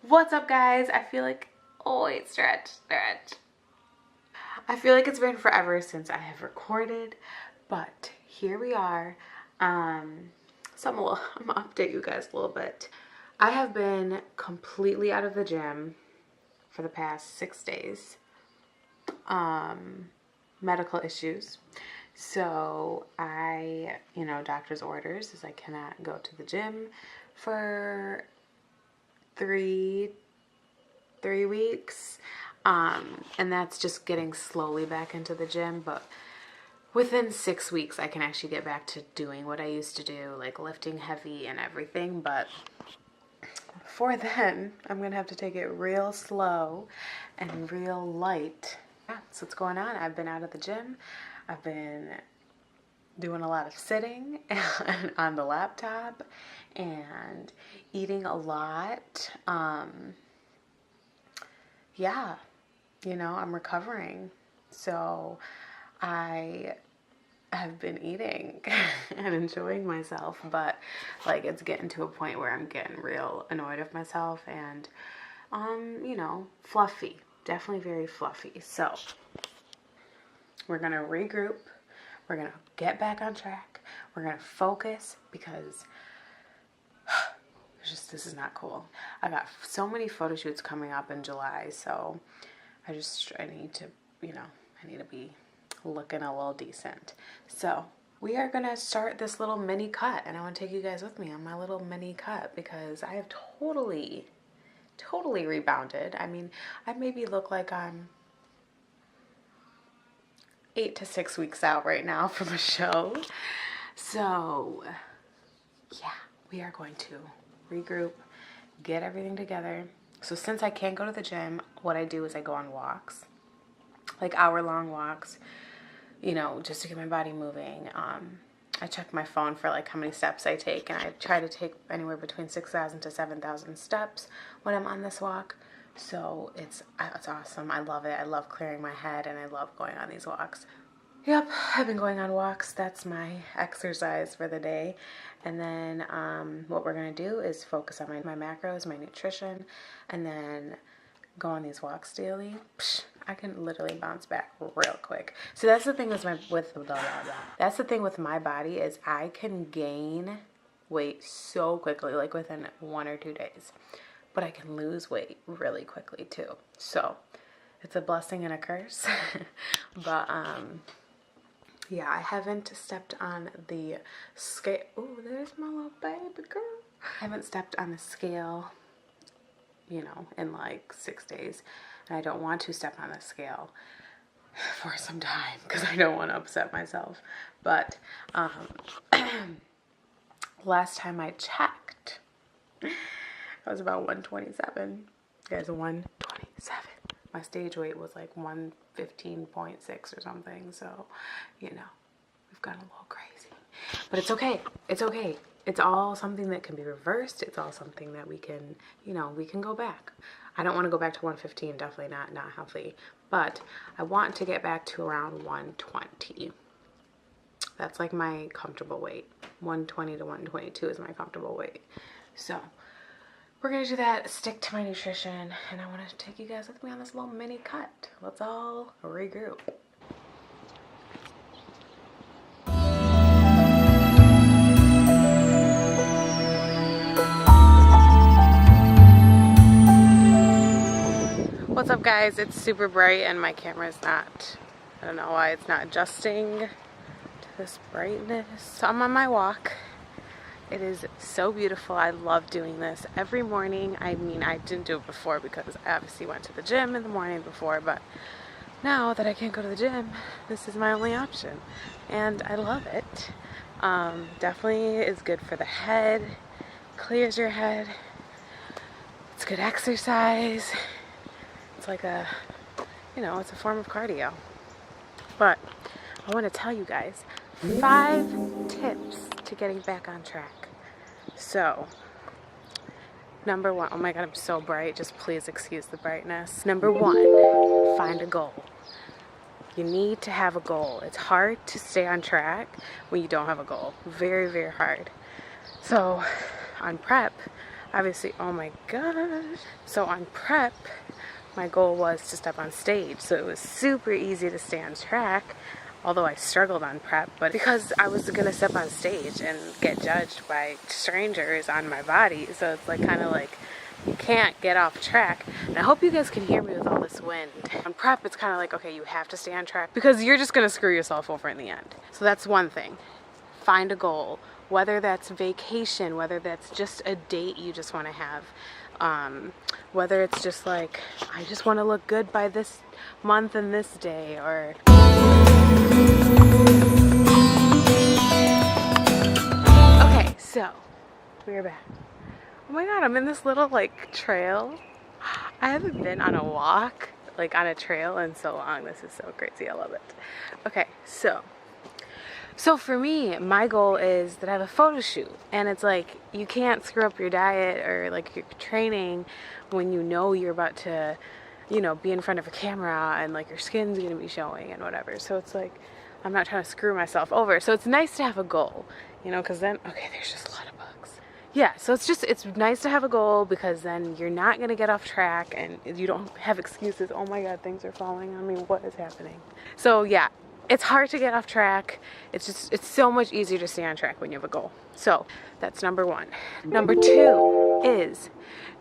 What's up, guys? I feel like, stretch. I feel like it's been forever since I have recorded, but here we are. I'm gonna update you guys a little bit. I have been completely out of the gym for the past 6 days. Medical issues. So doctor's orders is I cannot go to the gym for three weeks. And that's just getting slowly back into the gym, but within 6 weeks I can actually get back to doing what I used to do, like lifting heavy and everything. But before then, I'm gonna have to take it real slow and real light. That's what's going on. I've been out of the gym. I've been doing a lot of sitting on the laptop and eating a lot. I'm recovering. So I have been eating and enjoying myself, but like it's getting to a point where I'm getting real annoyed with myself and fluffy. Definitely very fluffy. So we're gonna regroup. We're gonna get back on track. We're gonna focus because this is not cool. I got so many photo shoots coming up in July, so I need to be looking a little decent. So we are gonna start this little mini cut, and I want to take you guys with me on my little mini cut because I have totally rebounded. I mean, I maybe look like I'm 8 to 6 weeks out right now from a show. So yeah, we are going to regroup, get everything together. So since I can't go to the gym, what I do is I go on walks, like hour-long walks, just to get my body moving. I check my phone for like how many steps I take, and I try to take anywhere between 6,000 to 7,000 steps when I'm on this walk. So it's awesome. I love it. I love clearing my head, and I love going on these walks. Yep, I've been going on walks. That's my exercise for the day. And then what we're going to do is focus on my macros, my nutrition, and then go on these walks daily. I can literally bounce back real quick. So that's the thing that's the thing with my body is I can gain weight so quickly, like within 1 or 2 days. But I can lose weight really quickly too. So it's a blessing and a curse. But yeah, I haven't stepped on the scale. Oh, there's my little baby girl. I haven't stepped on the scale, in like 6 days. And I don't want to step on the scale for some time because I don't want to upset myself. But last time I checked, I was about 127. Guys, 127. My stage weight was like 115.6 or something. So, we've gone a little crazy. But it's okay. It's okay. It's all something that can be reversed. It's all something that we can, we can go back. I don't want to go back to 115. Definitely not healthy. But I want to get back to around 120. That's like my comfortable weight. 120 to 122 is my comfortable weight. So we're going to do that, stick to my nutrition, and I want to take you guys with me on this little mini cut. Let's all regroup. What's up, guys? It's super bright and my camera's not, I don't know why it's not adjusting to this brightness. So I'm on my walk. It is so beautiful. I love doing this every morning. I mean, I didn't do it before because I obviously went to the gym in the morning before, but now that I can't go to the gym, this is my only option. And I love it. Definitely is good for the head, clears your head. It's good exercise. It's like it's a form of cardio. But I want to tell you guys 5 tips to getting back on track. So, number 1, oh my God, I'm so bright. Just please excuse the brightness. Number 1, find a goal. You need to have a goal. It's hard to stay on track when you don't have a goal. Very, very hard. So, on prep, obviously, oh my gosh. So on prep, my goal was to step on stage. So it was super easy to stay on track, although I struggled on prep, but because I was gonna step on stage and get judged by strangers on my body, so it's like kind of like you can't get off track. And I hope you guys can hear me with all this wind. On prep, it's kind of like, okay, you have to stay on track because you're just gonna screw yourself over in the end. So that's one thing. Find a goal, whether that's vacation, whether that's just a date you just want to have, whether it's just like, I just want to look good by this month and this day, or okay, so we're back. Oh my god, I'm in this little like trail. I haven't been on a walk, like on a trail, in so long. This is so crazy. I love it. Okay, so for me, my goal is that I have a photo shoot, and it's like you can't screw up your diet or like your training when you know you're about to, you know, be in front of a camera and like your skin's gonna be showing and whatever. So it's like I'm not trying to screw myself over. So it's nice to have a goal, you know, because then, okay, there's just a lot of bugs. Yeah, so it's nice to have a goal because then you're not gonna get off track and you don't have excuses. Oh my god, things are falling on me. What is happening? So yeah. It's hard to get off track. It's so much easier to stay on track when you have a goal. So that's number one. Number two is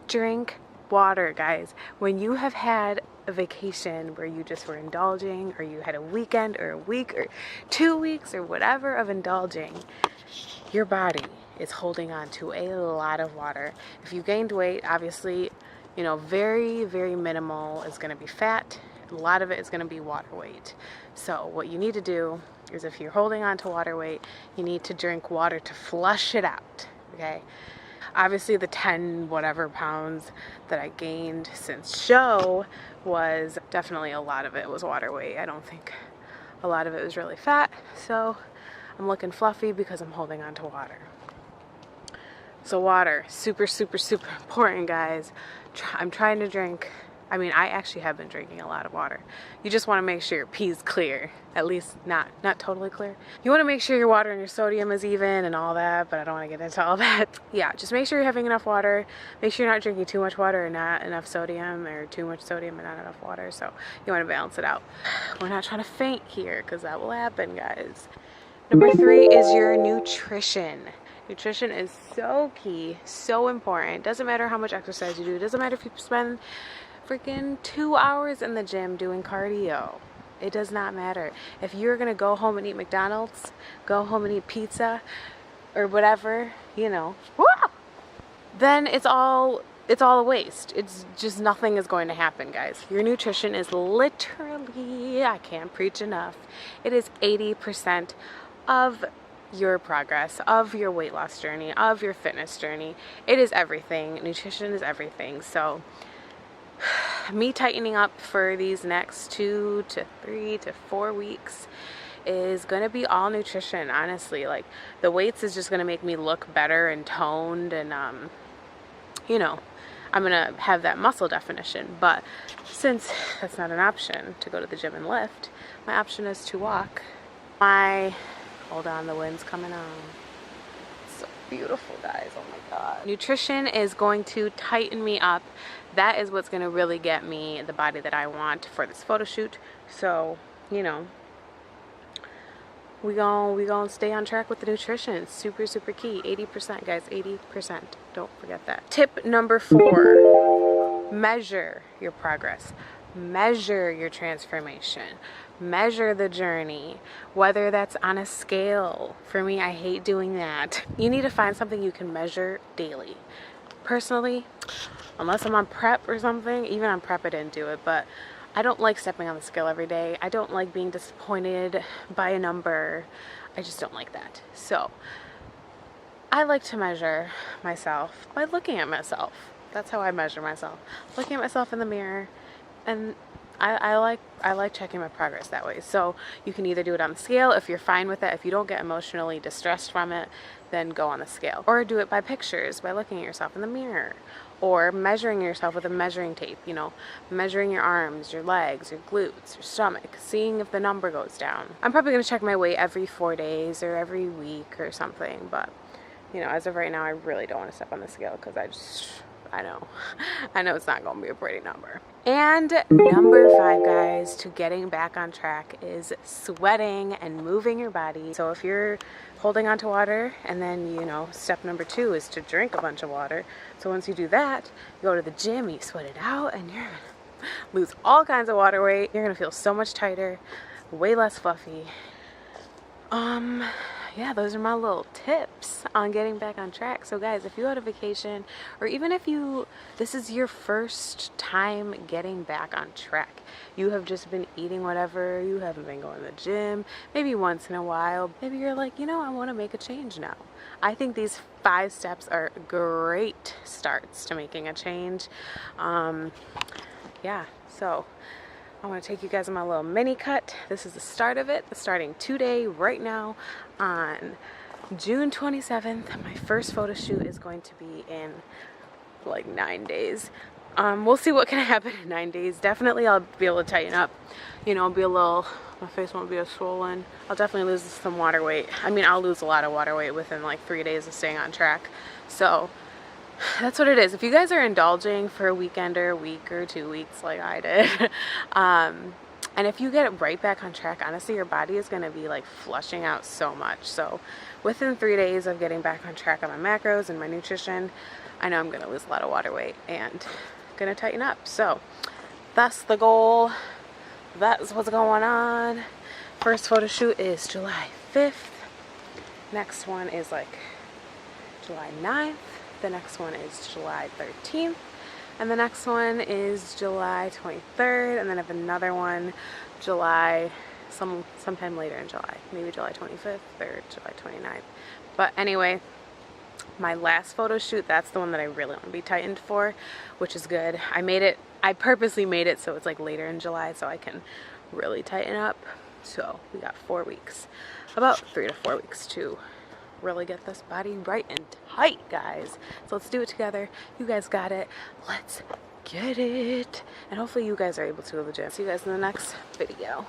drink water, guys. When you have had a vacation where you just were indulging, or you had a weekend or a week or 2 weeks or whatever of indulging, your body is holding on to a lot of water. If you gained weight, obviously, you know, very, very minimal is going to be fat. A lot of it is going to be water weight. So what you need to do is, if you're holding on to water weight, you need to drink water to flush it out, okay? Obviously the 10 whatever pounds that I gained since show was definitely, a lot of it was water weight. I don't think a lot of it was really fat. So I'm looking fluffy because I'm holding on to water. So water, super, super, super important, guys. I'm trying to drink, I mean, I actually have been drinking a lot of water. You just want to make sure your pee's clear. At least not totally clear. You want to make sure your water and your sodium is even and all that, but I don't want to get into all that. Yeah, just make sure you're having enough water. Make sure you're not drinking too much water or not enough sodium, or too much sodium and not enough water. So you want to balance it out. We're not trying to faint here because that will happen, guys. Number 3 is your nutrition. Nutrition is so key, so important. Doesn't matter how much exercise you do. It doesn't matter if you spend freaking 2 hours in the gym doing cardio. It does not matter. If you're gonna go home and eat McDonald's, go home and eat pizza, or whatever, you know, then it's all a waste. It's just, nothing is going to happen, guys. Your nutrition is literally, I can't preach enough, it is 80% of your progress, of your weight loss journey, of your fitness journey. It is everything. Nutrition is everything. So me tightening up for these next 2 to 3 to 4 weeks is going to be all nutrition, honestly. Like, the weights is just going to make me look better and toned, and you know, I'm going to have that muscle definition. But since that's not an option to go to the gym and lift, my option is to walk. Hold on, the wind's coming on. It's so beautiful, guys. Oh my god. Nutrition is going to tighten me up. That is what's going to really get me the body that I want for this photo shoot. So, you know, we gonna stay on track with the nutrition. It's super, super key. 80%, guys. 80%. Don't forget that. Tip number 4. Measure your progress. Measure your transformation. Measure the journey, whether that's on a scale. For me, I hate doing that. You need to find something you can measure daily. Personally, unless I'm on prep or something, even on prep I didn't do it, but I don't like stepping on the scale every day. I don't like being disappointed by a number. I just don't like that. So I like to measure myself by looking at myself. That's how I measure myself. Looking at myself in the mirror, and I like checking my progress that way. So you can either do it on the scale if you're fine with it. If you don't get emotionally distressed from it, then go on the scale. Or do it by pictures, by looking at yourself in the mirror. Or measuring yourself with a measuring tape, you know, measuring your arms, your legs, your glutes, your stomach, seeing if the number goes down. I'm probably going to check my weight every 4 days or every week or something, but you know, as of right now, I really don't want to step on the scale because I know it's not going to be a pretty number. And number 5, guys, to getting back on track is sweating and moving your body. So if you're holding on to water, and then, you know, step number 2 is to drink a bunch of water. So once you do that, you go to the gym, you sweat it out, and you're gonna lose all kinds of water weight. You're gonna feel so much tighter, way less fluffy. Yeah, those are my little tips on getting back on track. So guys, if you go on a vacation, or even if this is your first time getting back on track, you have just been eating whatever, you haven't been going to the gym, maybe once in a while, maybe you're like, you know, I want to make a change now. I think these 5 steps are great starts to making a change. Yeah, so I want to take you guys on my little mini cut. This is the start of it, starting today, right now, on June 27th. My first photo shoot is going to be in like 9 days. We'll see what can happen in 9 days. Definitely I'll be able to tighten up, you know, my face won't be as swollen. I'll definitely lose some water weight. I mean, I'll lose a lot of water weight within like 3 days of staying on track. So that's what it is. If you guys are indulging for a weekend or a week or 2 weeks like I did, and if you get right back on track, honestly, your body is going to be like flushing out so much. So within 3 days of getting back on track on my macros and my nutrition, I know I'm going to lose a lot of water weight and going to tighten up. So that's the goal. That's what's going on. First photo shoot is July 5th. Next one is like July 9th. The next one is July 13th, and the next one is July 23rd, and then I have another one sometime later in July, maybe July 25th or July 29th. But anyway, my last photo shoot, that's the one that I really want to be tightened for, which is good. I purposely made it so it's like later in July so I can really tighten up. So we got 4 weeks, about 3 to 4 weeks to really get this body right and tight, guys. So let's do it together. You guys got it. Let's get it. And hopefully you guys are able to go to the gym. See you guys in the next video.